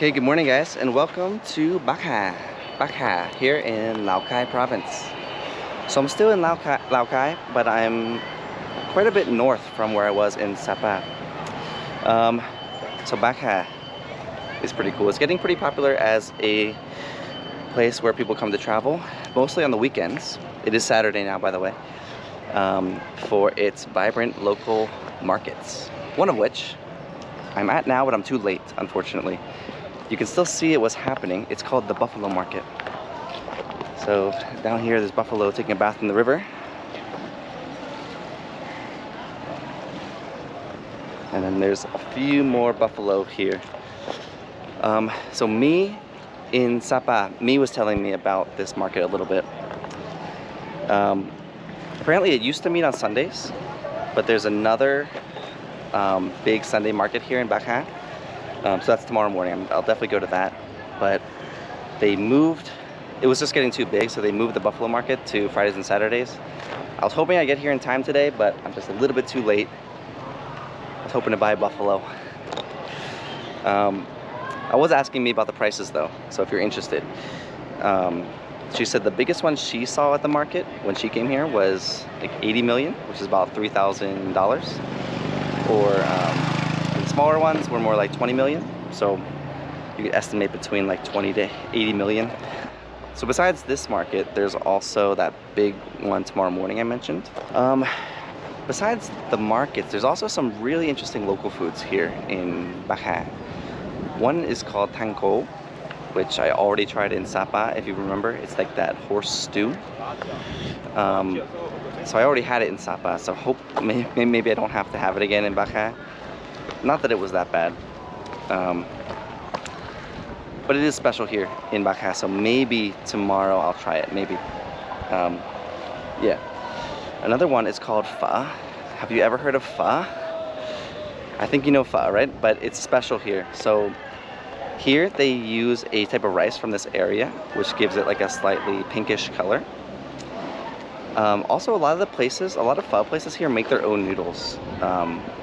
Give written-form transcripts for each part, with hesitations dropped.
Okay, good morning guys, and welcome to Bắc Ha here in Lào Cai province. So I'm still in Lào Cai, but I'm quite a bit north from where I was in Sapa. So Bắc Ha is pretty cool. It's getting pretty popular as a place where people come to travel, mostly on the weekends. It is Saturday now, by the way, for its vibrant local markets. One of which I'm at now, but I'm too late, unfortunately. You can still see it was happening. It's called the Buffalo Market. So down here, there's buffalo taking a bath in the river. And then there's a few more buffalo here. So me in Sapa, me was telling me about this market a little bit. Apparently it used to meet on Sundays, but there's another big Sunday market here in Bac Ha. So that's tomorrow morning. I'll definitely go to that. But they moved, it was just getting too big, so they moved the buffalo market to Fridays and Saturdays. I was hoping I'd get here in time today, but I'm just a little bit too late. I was hoping to buy a buffalo. I was asking me about the prices though, so if you're interested. She said the biggest one she saw at the market when she came here was like 80 million, which is about $3,000. And smaller ones were more like 20 million. So you could estimate between like 20 to 80 million. So besides this market, there's also that big one tomorrow morning I mentioned. Besides the markets, there's also some really interesting local foods here in Bac Ha. One is called tango, which I already tried in Sapa, if you remember. It's like that horse stew. So I already had it in Sapa, so hope maybe I don't have to have it again in Bac Ha. Not that it was that bad. But it is special here in Bac Ha, so maybe tomorrow I'll try it, maybe. Yeah. Another one is called pho. Have you ever heard of pho? I think you know pho, right? But it's special here. So here they use a type of rice from this area, which gives it like a slightly pinkish color. Also, a lot of pho places here make their own noodles.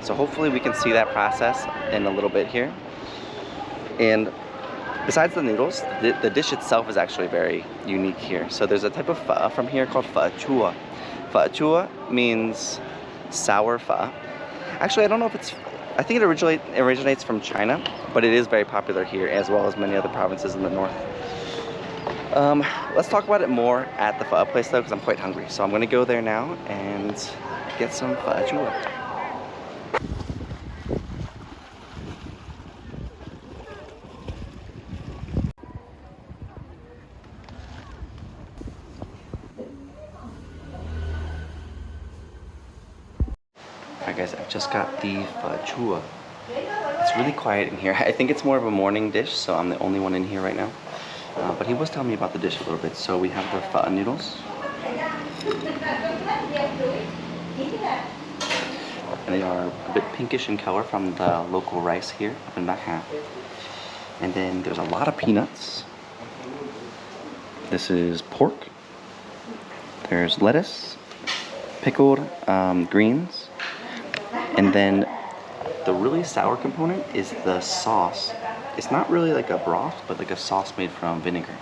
So hopefully we can see that process in a little bit here. And besides the noodles, the dish itself is actually very unique here. So there's a type of pho from here called pho chua. Pho chua means sour pho. Actually, I don't know if it's, I think it originates from China, but it is very popular here as well as many other provinces in the north. Let's talk about it more at the pho place though, because I'm quite hungry. So I'm gonna go there now and get some pho chua. Alright guys, I've just got the pho chua. It's really quiet in here. I think it's more of a morning dish, so I'm the only one in here right now. But he was telling me about the dish a little bit. So we have the pho noodles. And they are a bit pinkish in color from the local rice here up in Bac Ha. And then there's a lot of peanuts. This is pork. There's lettuce, pickled greens. And then the really sour component is the sauce. It's not really like a broth, but like a sauce made from vinegar.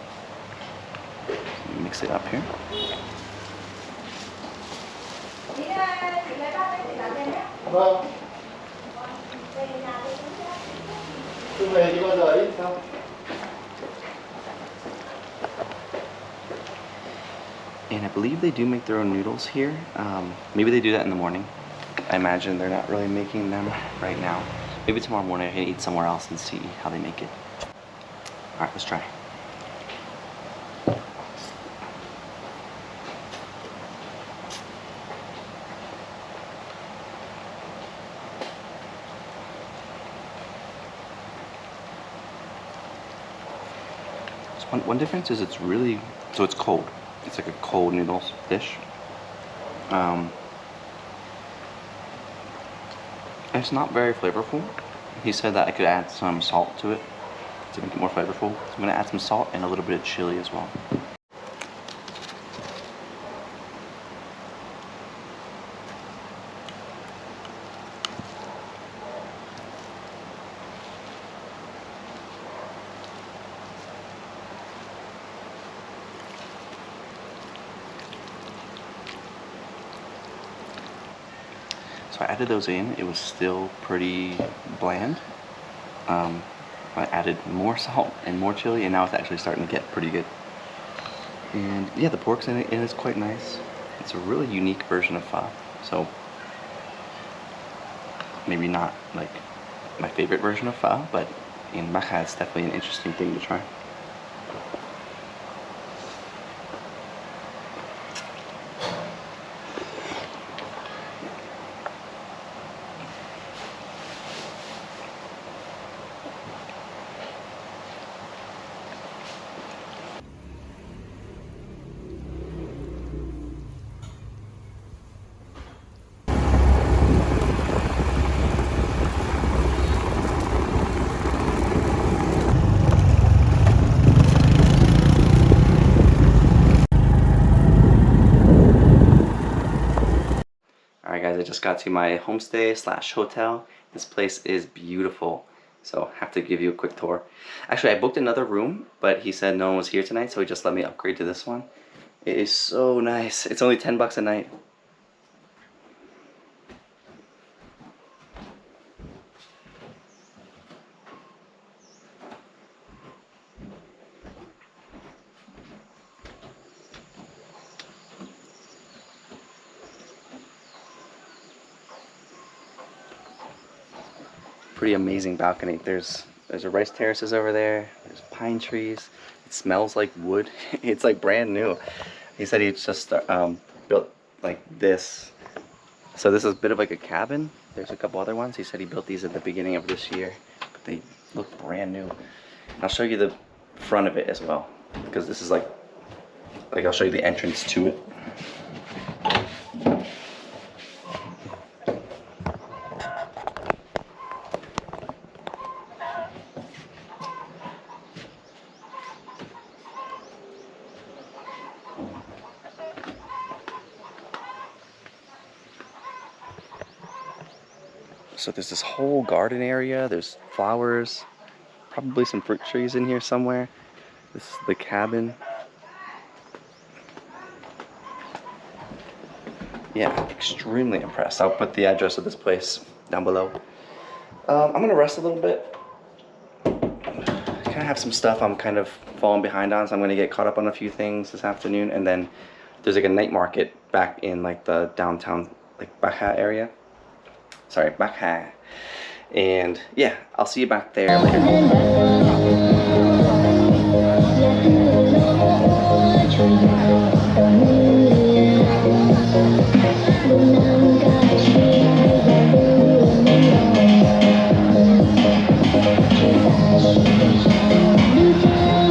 Mix it up here. And I believe they do make their own noodles here. Maybe they do that in the morning. I imagine they're not really making them right now. Maybe tomorrow morning I can eat somewhere else and see how they make it. Alright, let's try. So one difference is it's really, so it's cold. It's like a cold noodles dish. It's not very flavorful. He said that I could add some salt to it to make it more flavorful. So I'm gonna add some salt and a little bit of chili as well. So I added those in. It was still pretty bland. I added more salt and more chili, and now it's actually starting to get pretty good. And yeah, the pork's in it, and it's quite nice. It's a really unique version of pho. So maybe not like my favorite version of pho, but in Bac Ha, it's definitely an interesting thing to try. Alright guys, I just got to my homestay / hotel. This place is beautiful, so I have to give you a quick tour. Actually, I booked another room, but he said no one was here tonight, so he just let me upgrade to this one. It is so nice. It's only 10 bucks a night. Pretty amazing balcony. There's a rice terraces over there. There's pine trees. It smells like wood. It's like brand new. He said he just built like this. So this is a bit of like a cabin. There's a couple other ones. He said he built these at the beginning of this year, but they look brand new. And I'll show you the front of it as well, because this is like I'll show you the entrance to it. So there's this whole garden area. There's flowers, probably some fruit trees in here somewhere. This is the cabin. Yeah, extremely impressed. I'll put the address of this place down below. I'm gonna rest a little bit. I kind of have some stuff I'm kind of falling behind on, so I'm gonna get caught up on a few things this afternoon, and then there's like a night market back in like the downtown, like Bac Ha area. Sorry, Bac Ha. And yeah, I'll see you back there later.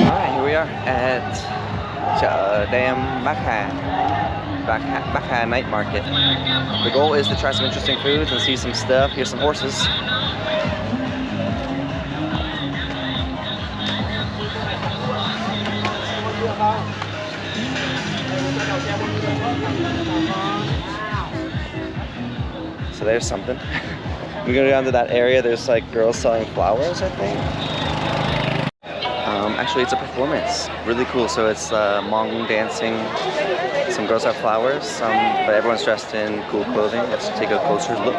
Alright, here we are at Bac Ha. Bac Ha night market. The goal is to try some interesting foods and see some stuff. Here's some horses. So there's something. We're gonna go down to that area. There's like girls selling flowers, I think. Actually, it's a performance. Really cool. So it's Hmong dancing. Some girls have flowers, but everyone's dressed in cool clothing. Let's take a closer look.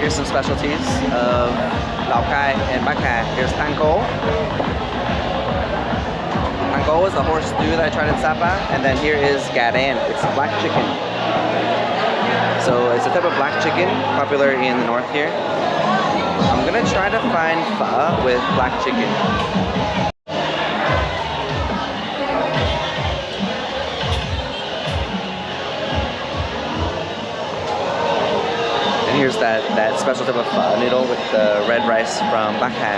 Here's some specialties of Lào Cai and Bắc Hà. Here's Tang Ko. Tang Ko is the horse stew that I tried in Sapa, and then here is Gadan. It's black chicken. So it's a type of black chicken popular in the north here. I'm gonna try to find pho with black chicken. And here's that special type of pho noodle with the red rice from Bắc Hà.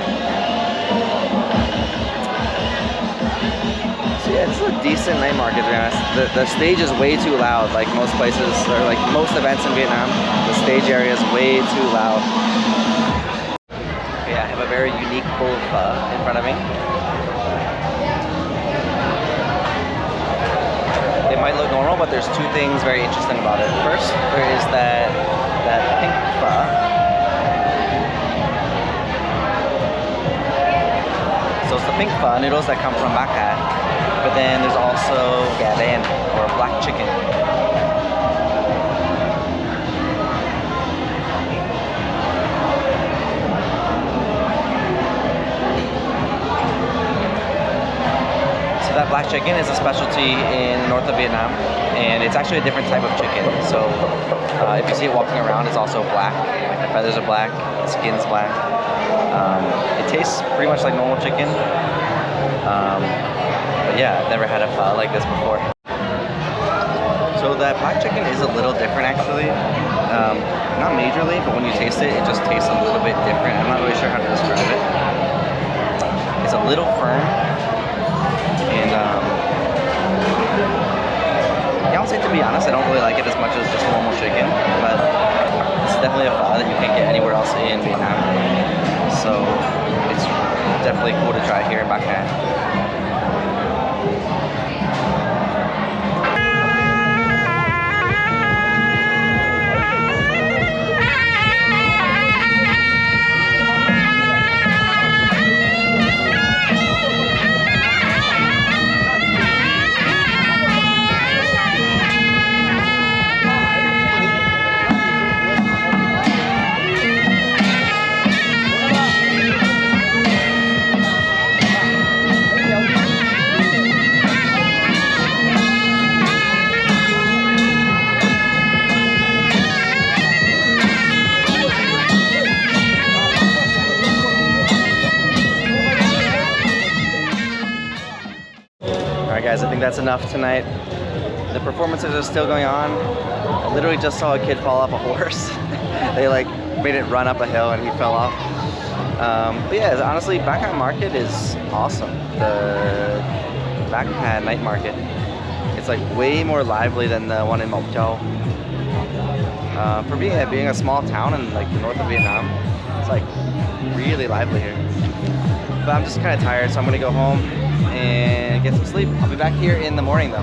So Yeah, this is a decent night market, to be honest. The stage is way too loud, like most places, or like most events in Vietnam. The stage area is way too loud. Okay, I have a very unique bowl of pho in front of me. It might look normal, but there's two things very interesting about it. First, there is that pink pho. So it's the pink pho noodles that come from Bac Ha, but then there's also gà đen, or black chicken. So that black chicken is a specialty in the north of Vietnam, and it's actually a different type of chicken. So if you see it walking around, it's also black. Like the feathers are black, the skin's black. It tastes pretty much like normal chicken. But yeah, I've never had a pho like this before. So that black chicken is a little different actually. Not majorly, but when you taste it, it just tastes a little bit different. I'm not really sure how to describe it. It's a little firm. And yeah, I'll say, to be honest, I don't really like it as much as just normal chicken, but it's definitely a pho that you can't get anywhere else in Vietnam. So it's definitely cool to try here in Bắc Hà. Alright guys, I think that's enough tonight. The performances are still going on. I literally just saw a kid fall off a horse. They like made it run up a hill and he fell off. But yeah, honestly, Bac Ha market is awesome. The Bac Ha night market. It's like way more lively than the one in Mộc Châu. For being a small town in like the north of Vietnam, it's like really lively here. But I'm just kind of tired, so I'm gonna go home and get some sleep. I'll be back here in the morning though.